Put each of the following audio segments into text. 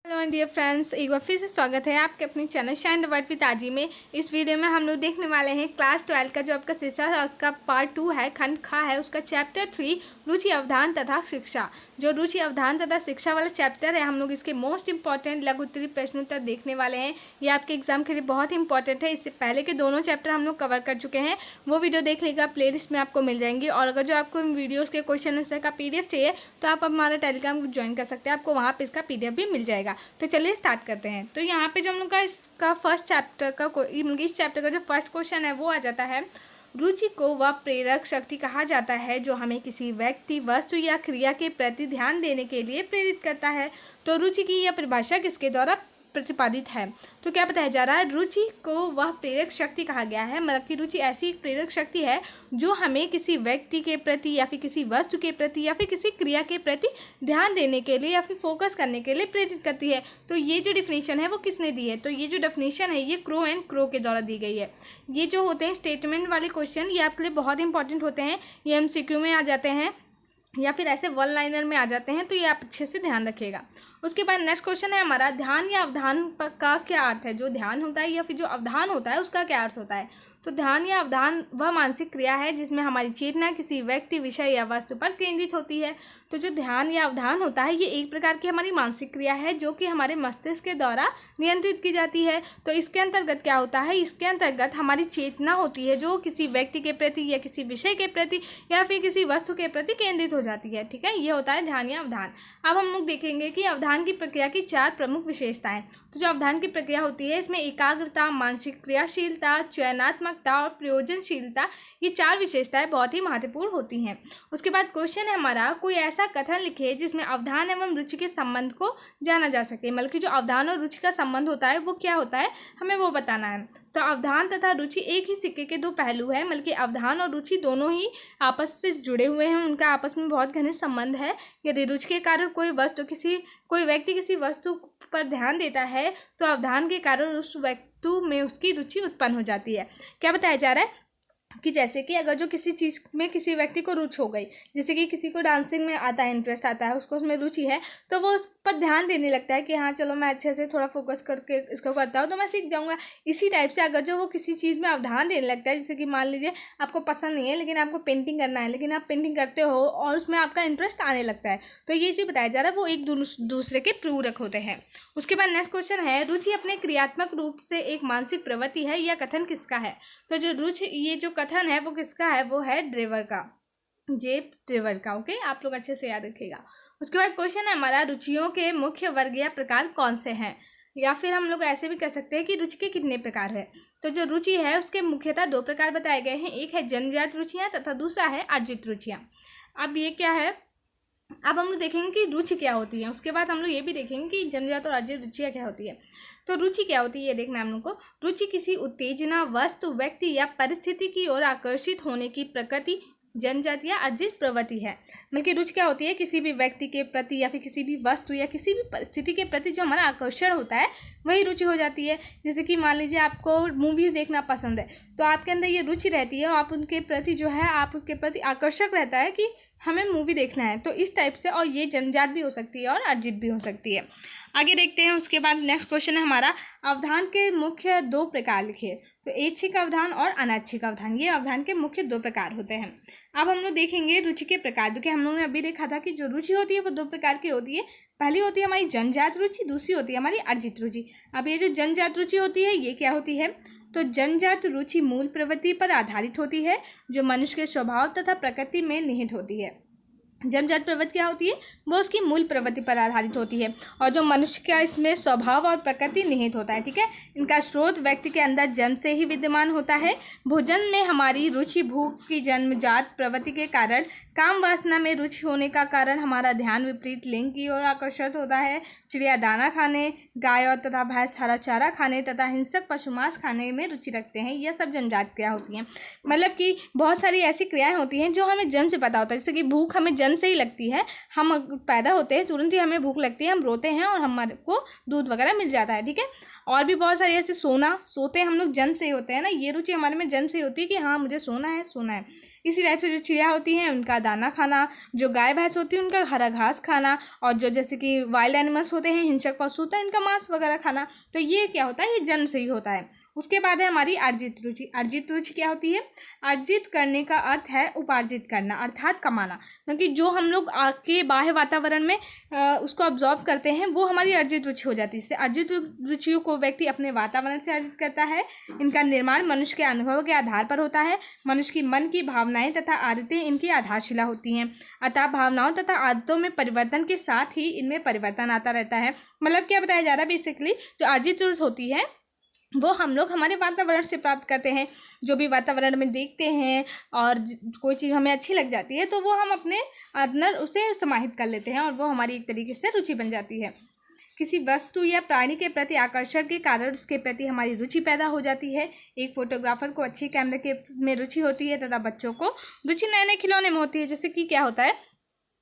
Hello my dear friends, एक बार फिर से स्वागत है आपके अपने channel shine the word with आजी में। इस वीडियो में हम लोग देखने वाले हैं क्लास 12 का जो आपका शीर्षक है उसका पार्ट 2 है, खंड खा है, उसका चैप्टर 3 रुचि अवधान तथा शिक्षा। जो रुचि अवधान तथा शिक्षा वाला चैप्टर है, हम लोग इसके मोस्ट इंपॉर्टेंट लघु उत्तरीय प्रश्नोत्तर देखने वाले हैं। ये आपके एग्जाम के लिए बहुत ही इंपॉर्टेंट है। इससे पहले के दोनों चैप्टर हम लोग कवर कर चुके हैं, वो वीडियो देख लीजिएगा, प्लेलिस्ट में आपको मिल जाएंगी। और अगर जो आपको वीडियोज़ के क्वेश्चन आंसर का PDF चाहिए तो आप हमारा टेलीग्राम ग्रुप ज्वाइन कर सकते हैं, आपको वहाँ पर इसका PDF भी मिल जाएगा। तो चलिए स्टार्ट करते हैं। तो यहाँ पे जो हम लोग का इसका फर्स्ट चैप्टर का इस चैप्टर का जो फर्स्ट क्वेश्चन है वो आ जाता है, रुचि को वह प्रेरक शक्ति कहा जाता है जो हमें किसी व्यक्ति, वस्तु या क्रिया के प्रति ध्यान देने के लिए प्रेरित करता है। तो रुचि की यह परिभाषा किसके द्वारा प्रतिपादित है? तो क्या बताया जा रहा है, रुचि को वह प्रेरक शक्ति कहा गया है। मतलब कि रुचि ऐसी एक प्रेरक शक्ति है जो हमें किसी व्यक्ति के प्रति या फिर किसी वस्तु के प्रति या फिर किसी क्रिया के प्रति ध्यान देने के लिए या फिर फोकस करने के लिए प्रेरित करती है। तो ये जो डिफिनेशन है वो किसने दी है? तो ये जो डेफिनेशन है ये क्रो एंड क्रो के द्वारा दी गई है। ये जो होते हैं स्टेटमेंट वाले क्वेश्चन, ये आपके लिए बहुत इंपॉर्टेंट होते हैं। ये MCQ में आ जाते हैं या फिर ऐसे वन लाइनर में आ जाते हैं, तो ये आप अच्छे से ध्यान रखिएगा। उसके बाद नेक्स्ट क्वेश्चन है हमारा, ध्यान या अवधान का क्या अर्थ है? जो ध्यान होता है या फिर जो अवधान होता है उसका क्या अर्थ होता है? तो ध्यान या अवधान वह मानसिक क्रिया है जिसमें हमारी चेतना किसी व्यक्ति, विषय या वस्तु पर केंद्रित होती है। तो जो ध्यान या अवधान होता है ये एक प्रकार की हमारी मानसिक क्रिया है जो कि हमारे मस्तिष्क के द्वारा नियंत्रित की जाती है। तो इसके अंतर्गत क्या होता है, इसके अंतर्गत हमारी चेतना होती है जो किसी व्यक्ति के प्रति या किसी विषय के प्रति या फिर किसी वस्तु के प्रति केंद्रित हो जाती है। ठीक है, ये होता है ध्यान या अवधान। अब हम लोग देखेंगे कि अवधान की प्रक्रिया की 4 प्रमुख विशेषताएं। तो जो अवधान की प्रक्रिया होती है इसमें एकाग्रता, मानसिक क्रियाशीलता, चयनात्मकता और प्रयोजनशीलता, ये 4 विशेषताएं बहुत ही महत्वपूर्ण होती हैं। उसके बाद क्वेश्चन है हमारा, कोई ऐसा कथन लिखे जिसमें अवधान एवं रुचि के संबंध को जाना जा सके। मतलब कि जो अवधान और रुचि का संबंध होता है वो क्या होता है, हमें वो बताना है। तो अवधान तथा रुचि एक ही सिक्के के 2 पहलू हैं। मतलब कि अवधान और रुचि दोनों ही आपस से जुड़े हुए हैं, उनका आपस में बहुत घनिष्ठ संबंध है। यदि रुचि के कारण कोई व्यक्ति किसी वस्तु पर ध्यान देता है तो अवधान के कारण उस वस्तु में उसकी रुचि उत्पन्न हो जाती है। क्या बताया जा रहा है कि जैसे कि अगर जो किसी चीज़ में किसी व्यक्ति को रुचि हो गई, जैसे कि किसी को डांसिंग में आता है, इंटरेस्ट आता है, उसको उसमें रुचि है, तो वो उस पर ध्यान देने लगता है कि हाँ चलो मैं अच्छे से थोड़ा फोकस करके इसको करता हूँ तो मैं सीख जाऊँगा। इसी टाइप से अगर जो वो किसी चीज़ में अवधान देने लगता है, जैसे कि मान लीजिए आपको पसंद नहीं है लेकिन आपको पेंटिंग करना है, लेकिन आप पेंटिंग करते हो और उसमें आपका इंटरेस्ट आने लगता है, तो ये चीज़ बताया जा रहा है वो एक दूसरे के पूरक होते हैं। उसके बाद नेक्स्ट क्वेश्चन है, रुचि अपने क्रियात्मक रूप से एक मानसिक प्रवृत्ति है, यह कथन किसका है? तो जो रुचि, ये जो कथन है वो किसका है? वो है ड्रेवर का, जेम्स ड्रेवर का। ओके, आप लोग अच्छे से याद रखिएगा। उसके बाद क्वेश्चन है हमारा, रुचियों के मुख्य वर्ग या प्रकार कौन से हैं? या फिर हम लोग ऐसे भी कह सकते हैं कि रुचि के कितने प्रकार है? तो जो रुचि है उसके मुख्यतः 2 प्रकार बताए गए हैं, एक है जन्मजात रुचियाँ तथा दूसरा है अर्जित रुचियाँ। अब ये क्या है, अब हम लोग देखेंगे कि रुचि क्या होती है, उसके बाद हम लोग ये भी देखेंगे कि जन्मजात और अर्जित रुचियाँ क्या होती है। तो रुचि क्या होती है ये देखना है हम लोग को। रुचि किसी उत्तेजना, वस्तु, व्यक्ति या परिस्थिति की ओर आकर्षित होने की प्रकृति, जन्मजात या अर्जित प्रवृत्ति है। मतलब कि रुचि क्या होती है, किसी भी व्यक्ति के प्रति या फिर किसी भी वस्तु या किसी भी परिस्थिति के प्रति जो हमारा आकर्षण होता है वही रुचि हो जाती है। जैसे कि मान लीजिए आपको मूवीज़ देखना पसंद है तो आपके अंदर ये रुचि रहती है और आप उनके प्रति जो है आप उसके प्रति आकर्षक रहता है कि हमें मूवी देखना है। तो इस टाइप से, और ये जन्मजात भी हो सकती है और अर्जित भी हो सकती है। आगे देखते हैं। उसके बाद नेक्स्ट क्वेश्चन है हमारा, अवधान के मुख्य 2 प्रकार लिखिए। तो ऐच्छिक अवधान और अनैच्छिक अवधान, ये अवधान के मुख्य 2 प्रकार होते हैं। अब हम लोग देखेंगे रुचि के प्रकार। क्योंकि हम लोगों ने अभी देखा था कि जो रुचि होती है वो 2 प्रकार की होती है। पहली होती है हमारी जन्मजात रुचि, दूसरी होती है हमारी अर्जित रुचि। अब ये जो जन्मजात रुचि होती है ये क्या होती है? तो जन्मजात रुचि मूल प्रवृत्ति पर आधारित होती है जो मनुष्य के स्वभाव तथा प्रकृति में निहित होती है। जन्मजात प्रवृत्ति क्या होती है, वो उसकी मूल प्रवृत्ति पर आधारित होती है और जो मनुष्य का इसमें स्वभाव और प्रकृति निहित होता है। ठीक है, इनका स्रोत व्यक्ति के अंदर जन्म से ही विद्यमान होता है। भोजन में हमारी रुचि भूख की जन्मजात प्रवृत्ति के कारण, काम वासना में रुचि होने का कारण हमारा ध्यान विपरीत लिंग की ओर आकर्षित होता है। चिड़िया दाना खाने, गाय और तथा भैंस हरा चारा खाने तथा हिंसक पशु मांस खाने में रुचि रखते हैं। यह सब जन्मजात क्रिया होती हैं। मतलब कि बहुत सारी ऐसी क्रियाएं होती हैं जो हमें जन्म से पता होता है। जैसे कि भूख हमें जन्म से ही लगती है, हम पैदा होते हैं तुरंत ही हमें भूख लगती है, हम रोते हैं और हमारे को दूध वगैरह मिल जाता है। ठीक है, और भी बहुत सारी ऐसे, सोते हम लोग जन्म से ही होते हैं ना, ये रुचि हमारे में जन्म से ही होती है कि हाँ मुझे सोना है। इसी टाइप से जो चिड़िया होती हैं उनका दाना खाना, जो गाय भैंस होती है उनका हरा घास खाना, और जो जैसे कि वाइल्ड एनिमल्स होते हैं, हिंसक पशु होता है, इनका मांस वगैरह खाना। तो ये क्या होता है, ये जन्म से ही होता है। उसके बाद है हमारी अर्जित रुचि। अर्जित रुचि क्या होती है? अर्जित करने का अर्थ है उपार्जित करना अर्थात कमाना, क्योंकि जो हम लोग के बाह्य वातावरण में उसको ऑब्जॉर्व करते हैं वो हमारी अर्जित रुचि हो जाती है। इससे अर्जित रुचियों को व्यक्ति अपने वातावरण से अर्जित करता है। इनका निर्माण मनुष्य के अनुभव के आधार पर होता है। मनुष्य की मन की भावनाएं तथा आदतें इनकी आधारशिला होती हैं। अतः भावनाओं तथा आदतों में परिवर्तन के साथ ही इनमें परिवर्तन आता रहता है। मतलब क्या बताया जा रहा है, बेसिकली जो अर्जित रुचि होती है वो हम लोग हमारे वातावरण से प्राप्त करते हैं। जो भी वातावरण में देखते हैं और कोई चीज़ हमें अच्छी लग जाती है तो वो हम अपने अंदर उसे समाहित कर लेते हैं और वो हमारी एक तरीके से रुचि बन जाती है। किसी वस्तु या प्राणी के प्रति आकर्षण के कारण उसके प्रति हमारी रुचि पैदा हो जाती है। एक फोटोग्राफर को अच्छी कैमरे के में रुचि होती है तथा बच्चों को रुचि नए नए खिलौने में होती है। जैसे कि क्या होता है,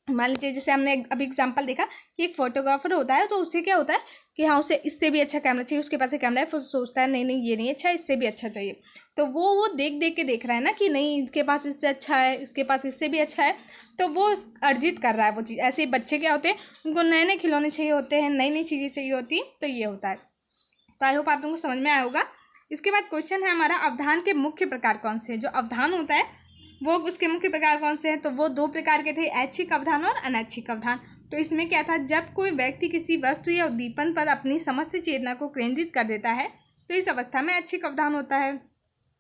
मान लीजिए जैसे हमने अभी एग्जांपल देखा कि एक फोटोग्राफर होता है तो उससे क्या होता है कि हाँ उसे इससे भी अच्छा कैमरा चाहिए, उसके पास एक कैमरा है, फिर सोचता है नहीं नहीं ये नहीं अच्छा, इससे भी अच्छा चाहिए। तो वो देख देख के देख रहा है ना कि नहीं इसके पास इससे अच्छा है, इसके पास इससे भी अच्छा है, तो वो अर्जित कर रहा है वो चीज़। ऐसे बच्चे क्या होते हैं, उनको नए नए खिलौने चाहिए होते हैं, नई नई चीज़ें चाहिए होती हैं, तो ये होता है। तो आई होप आप लोगों को समझ में आया होगा। इसके बाद क्वेश्चन है हमारा, अवधान के मुख्य प्रकार कौन से हैं? जो अवधान होता है वो उसके मुख्य प्रकार कौन से हैं? तो वो दो प्रकार के थे, ऐच्छिक अवधान और अनैच्छिक अवधान। तो इसमें क्या था, जब कोई व्यक्ति किसी वस्तु या उद्दीपन पर अपनी समस्त चेतना को केंद्रित कर देता है तो इस अवस्था में ऐच्छिक अवधान होता है।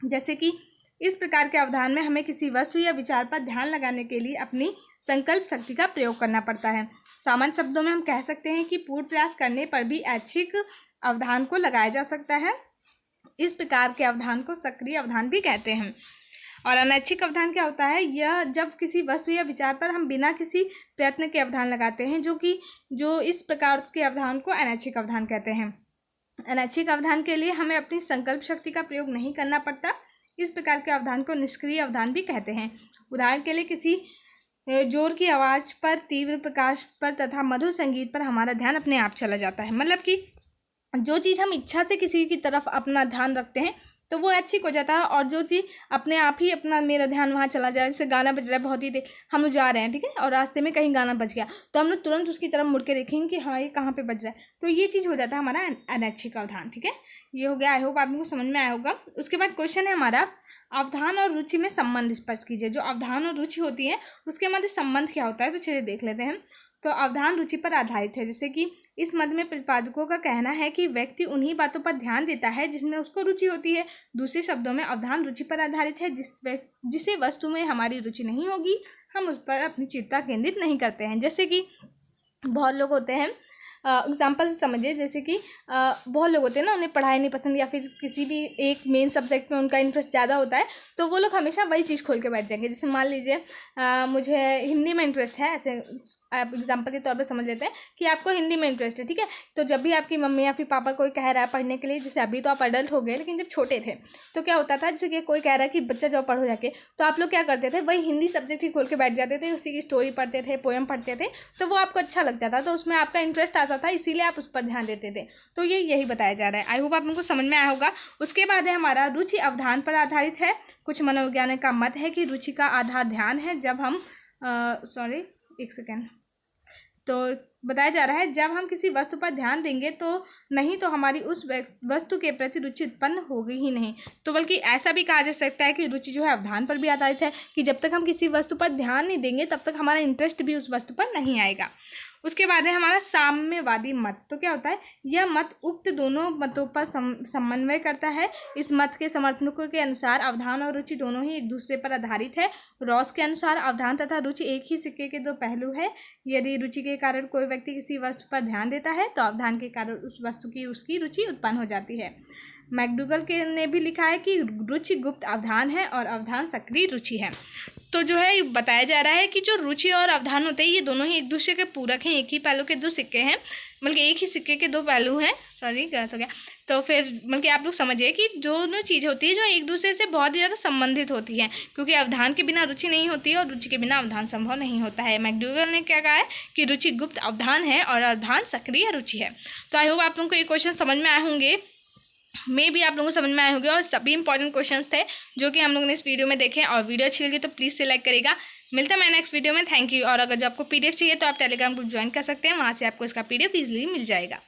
जैसे कि इस प्रकार के अवधान में हमें किसी वस्तु या विचार पर ध्यान लगाने के लिए अपनी संकल्प शक्ति का प्रयोग करना पड़ता है। सामान्य शब्दों में हम कह सकते हैं कि पूर्ण प्रयास करने पर भी ऐच्छिक अवधान को लगाया जा सकता है। इस प्रकार के अवधान को सक्रिय अवधान भी कहते हैं। और अनैच्छिक अवधान क्या होता है, यह जब किसी वस्तु या विचार पर हम बिना किसी प्रयत्न के अवधान लगाते हैं, जो इस प्रकार के अवधान को अनैच्छिक अवधान कहते हैं। अनैच्छिक अवधान के लिए हमें अपनी संकल्प शक्ति का प्रयोग नहीं करना पड़ता। इस प्रकार के अवधान को निष्क्रिय अवधान भी कहते हैं। उदाहरण के लिए किसी जोर की आवाज़ पर, तीव्र प्रकाश पर तथा मधुर संगीत पर हमारा ध्यान अपने आप चला जाता है। मतलब कि जो चीज़ हम इच्छा से किसी की तरफ अपना ध्यान रखते हैं तो वो ऐच्छिक हो जाता है, और जो चीज़ अपने आप ही मेरा ध्यान वहाँ चला जाए, जैसे गाना बज रहा है बहुत ही देर, हम लोग जा रहे हैं ठीक है, और रास्ते में कहीं गाना बज गया तो हम लोग तुरंत उसकी तरफ मुड़ के देखेंगे कि हाँ ये कहाँ पे बज रहा है, तो ये चीज़ हो जाता है हमारा अनैच्छिक अवधान। ठीक है, ये हो गया। आई होप आप लोगों को समझ में आया होगा। उसके बाद क्वेश्चन है हमारा, अवधान और रुचि में संबंध स्पष्ट कीजिए। जो अवधान और रुचि होती है उसके मध्य संबंध क्या होता है, तो चलिए देख लेते हैं। तो अवधान रुचि पर आधारित है। जैसे कि इस मत में प्रतिपादकों का कहना है कि व्यक्ति उन्हीं बातों पर ध्यान देता है जिसमें उसको रुचि होती है। दूसरे शब्दों में अवधान रुचि पर आधारित है। जिसे वस्तु में हमारी रुचि नहीं होगी हम उस पर अपनी चिंता केंद्रित नहीं करते हैं। जैसे कि बहुत लोग होते हैं, एग्जाम्पल से समझिए, जैसे कि बहुत लोग होते हैं ना, उन्हें पढ़ाई नहीं पसंद या फिर किसी भी एक मेन सब्जेक्ट में उनका इंटरेस्ट ज़्यादा होता है, तो वो लोग हमेशा वही चीज़ खोल के बैठ जाएंगे। जैसे मान लीजिए मुझे हिंदी में इंटरेस्ट है, ऐसे आप एग्जाम्पल के तौर पे समझ लेते हैं कि आपको हिंदी में इंटरेस्ट है। ठीक है, तो जब भी आपकी मम्मी या फिर पापा कोई कह रहा है पढ़ने के लिए, जैसे अभी तो आप अडल्ट हो गए लेकिन जब छोटे थे तो क्या होता था, जैसे कि कोई कह रहा है कि बच्चा जाओ पढ़ो जाके, तो आप लोग क्या करते थे, वही हिंदी सब्जेक्ट ही खोल के बैठ जाते थे, उसी की स्टोरी पढ़ते थे, पोएम पढ़ते थे, तो वो आपको अच्छा लगता था, तो उसमें आपका इंटरेस्ट आता था, इसीलिए आप उस पर ध्यान देते थे। तो यही बताया जा रहा है। आई होप आप लोगों को समझ में आया होगा। उसके बाद है हमारा रुचि अवधान पर आधारित है। कुछ मनोवैज्ञानिक का मत है कि रुचि का आधार ध्यान है। जब हम तो बताया जा रहा है, जब हम किसी वस्तु पर ध्यान देंगे तो नहीं तो हमारी उस वस्तु के प्रति रुचि उत्पन्न होगी ही नहीं। तो बल्कि ऐसा भी कहा जा सकता है कि रुचि जो है अवधान पर भी आधारित है, कि जब तक हम किसी वस्तु पर ध्यान नहीं देंगे तब तक हमारा इंटरेस्ट भी उस वस्तु पर नहीं आएगा। उसके बाद है हमारा साम्यवादी मत। तो क्या होता है, यह मत उक्त दोनों मतों पर समन्वय करता है। इस मत के समर्थकों के अनुसार अवधान और रुचि दोनों ही एक दूसरे पर आधारित है। रॉस के अनुसार अवधान तथा रुचि एक ही सिक्के के दो पहलू है। यदि रुचि के कारण कोई व्यक्ति किसी वस्तु पर ध्यान देता है तो अवधान के कारण उस वस्तु की उसकी रुचि उत्पन्न हो जाती है। मैकडूगल ने भी लिखा है कि रुचि गुप्त अवधान है और अवधान सक्रिय रुचि है। तो जो है बताया जा रहा है कि जो रुचि और अवधान होते हैं ये दोनों ही एक दूसरे के पूरक हैं, एक ही पहलू के दो सिक्के हैं, बल्कि एक ही सिक्के के दो पहलू हैं। सॉरी गलत हो गया। तो फिर बल्कि आप लोग समझिए कि दोनों चीज़ होती है जो एक दूसरे से बहुत ही ज़्यादा संबंधित होती हैं, क्योंकि अवधान के बिना रुचि नहीं होती है और रुचि के बिना अवधान संभव नहीं होता है। मैकडूगल ने क्या कहा है कि रुचि गुप्त अवधान है और अवधान सक्रिय रुचि है। तो आई होप आप लोगों को ये क्वेश्चन समझ में आए होंगे। मे भी आप लोगों को समझ में आए होंगे और सभी इंपॉर्टेंट क्वेश्चंस थे जो कि हम लोगों ने इस वीडियो में देखे। और वीडियो अच्छी लगी तो प्लीज़ से लाइक करेगा। मिलता है मैं नेक्स्ट वीडियो में। Thank you. और अगर जो आपको PDF चाहिए तो आप टेलीग्राम ग्रुप ज्वाइन कर सकते हैं, वहाँ से आपको इसका PDF ईजिली मिल जाएगा।